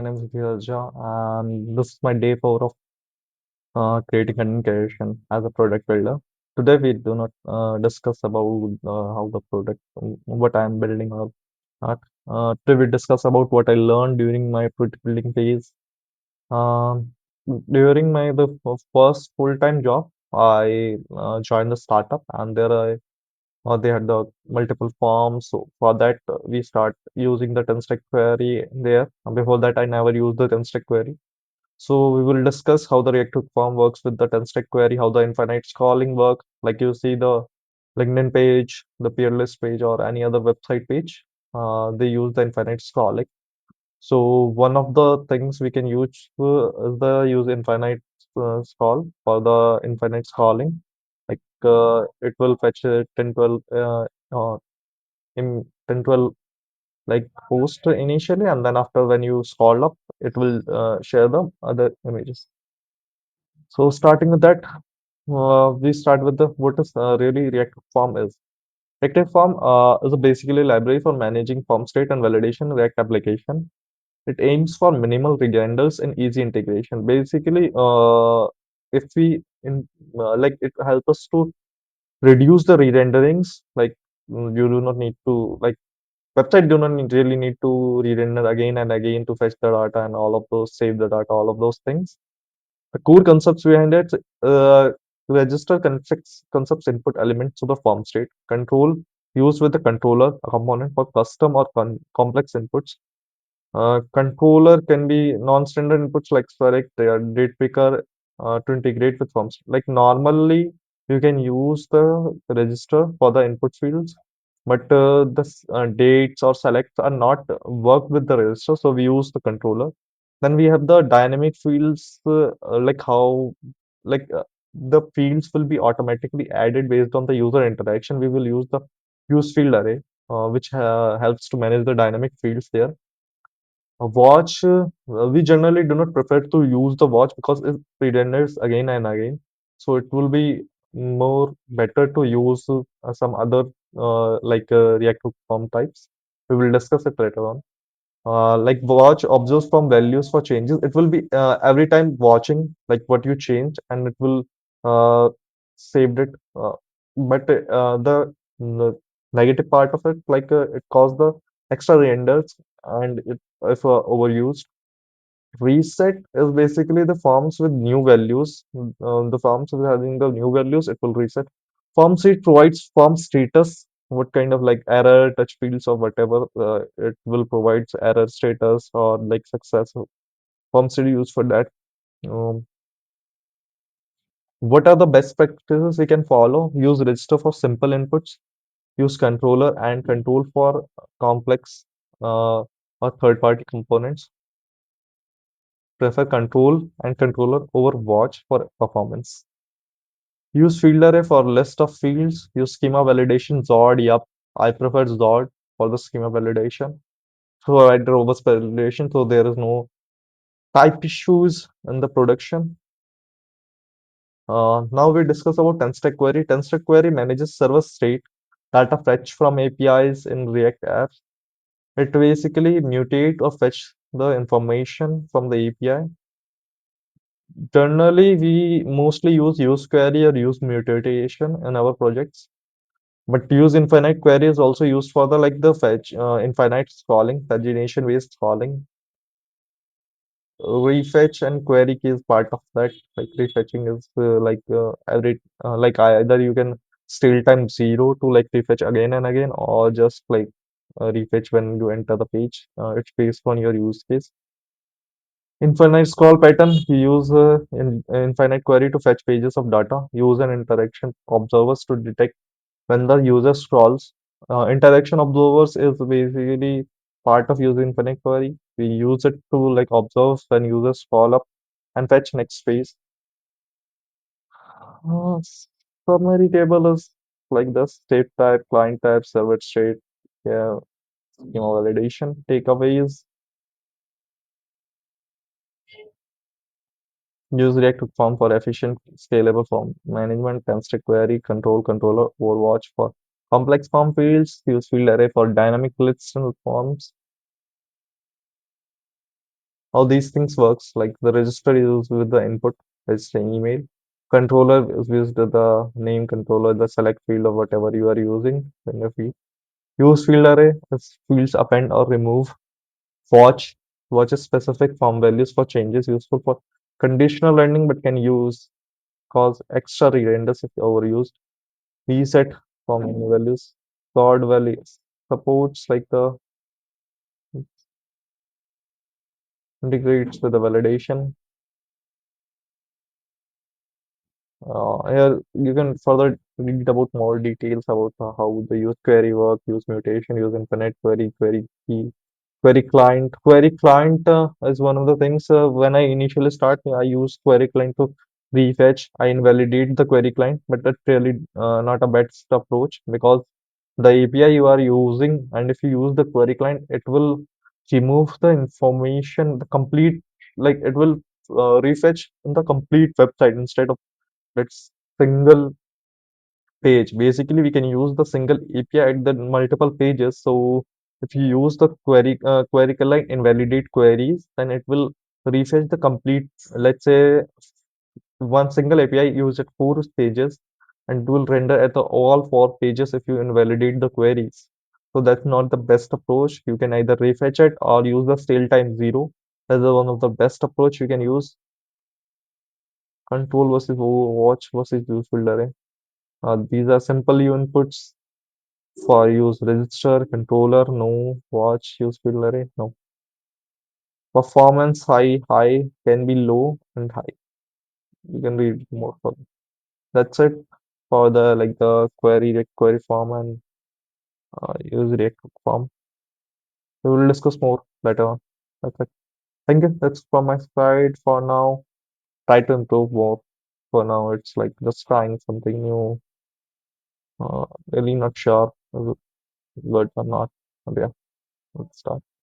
My name is Virja, and this is my day 4 of creating content creation as a product builder. Today, we do not discuss about how the product, what I am building or not. Today, we discuss about what I learned during my product building phase. Um, During my first full-time job, I joined the startup, and there they had the multiple forms. So for that, we start using the TenStack query there. Before that, I never used the TenStack query. So we will discuss how the React Hook form works with the TenStack query, how the infinite scrolling work, like you see the LinkedIn page, the Peerless page, or any other website page. They use the infinite scrolling. So one of the things we can use is the use infinite scroll for the infinite scrolling. Like it will fetch 10, 12, in 10, 12 like post initially, and then after when you scroll up, it will share the other images. So starting with that, we start with the what is really reactive form is. Reactive form is a basically library for managing form state and validation in React application. It aims for minimal renders and easy integration. Basically, if we in like it helps us to reduce the re-renderings. Like you do not need to like website do not really need to re-render again and again to fetch the data and all of those, save the data, all of those things. The core concepts behind it, register concepts input elements to the form state. Control used with the controller a component for custom or complex inputs. Controller can be non-standard inputs like select, date picker to integrate with forms. Like normally, you can use the register for the input fields, but dates or selects are not work with the register, so we use the controller. Then we have the dynamic fields, like how like the fields will be automatically added based on the user interaction. We will use the use field array, which helps to manage the dynamic fields there. A watch, we generally do not prefer to use the watch because it redundants again and again. So it will be more better to use some other reactive form types. We will discuss it later on. Like watch observes from values for changes. It will be every time watching like what you changed, and it will uh, saved it. But the negative part of it, like it caused the extra renders and it if overused. Reset is basically the forms with new values. The forms with having the new values, it will reset. Form state provides form status, what kind of like error, touch fields, or whatever. It will provide error status or like success. Form state used for that. Um, what are the best practices we can follow? Use register for simple inputs. Use controller and control for complex or third-party components. Prefer control and controller over watch for performance. Use field array for list of fields. Use schema validation. Zord. Yup. I prefer Zord for the schema validation. Provide robust validation so there is no type issues in the production. Now we discuss about TenStack query. TenStack query manages server state, data fetch from APIs in React apps. It basically mutate or fetch the information from the API. Generally, we mostly use query or use mutation in our projects. But use infinite query is also used for the like the fetch, infinite scrolling, pagination based scrolling. Refetch and query key is part of that. Like refetching is every either you can steal time 0 to like refetch again and again, or just like refetch when you enter the page. It's based on your use case. Infinite scroll pattern, we use infinite query to fetch pages of data, use an interaction observers to detect when the user scrolls. Interaction observers is basically part of user infinite query. We use it to like observe when users scroll up and fetch next page. Uh, Summary table is like the state type, client type, server state, yeah, schema validation. Takeaways, use React to form for efficient, scalable form management, constraint query, controller, Overwatch for complex form fields, use field array for dynamic lists and forms. How these things works, like the register is with the input, register email. Controller is with the name controller, the select field or whatever you are using in the field. Use field array is fields append or remove. Watch, watch is specific form values for changes useful for conditional learning but can use cause extra re-renders if overused. Reset for many values. Stored values supports like the integrates with the validation. Here you can further read about more details about how the use query work, use mutation, use infinite query, query key, query client. Query client is one of the things when I initially start, I use query client to refetch. I invalidate the query client, but that's really not a best approach because the API you are using, and if you use the query client, it will remove the information, the complete, like it will refetch the complete website instead of its single page. Basically, we can use the single API at the multiple pages. So if you use the query like invalidate queries, then it will refresh the complete. Let's say one single API used at four pages, and it will render at the all four pages if you invalidate the queries. So that's not the best approach. You can either refetch it or use the stale time zero. That's the one of the best approach you can use. Control versus watch versus useful array. These are simple inputs for use register, controller, no, watch, useful array, no. Performance high can be low and high. You can read more for that. That's it for the like the query form and use React form. We will discuss more later on. That's it. Thank you. That's from my side for now. Try to improve more. For now, it's like just trying something new. Really not sure if it good or not. But yeah, let's start.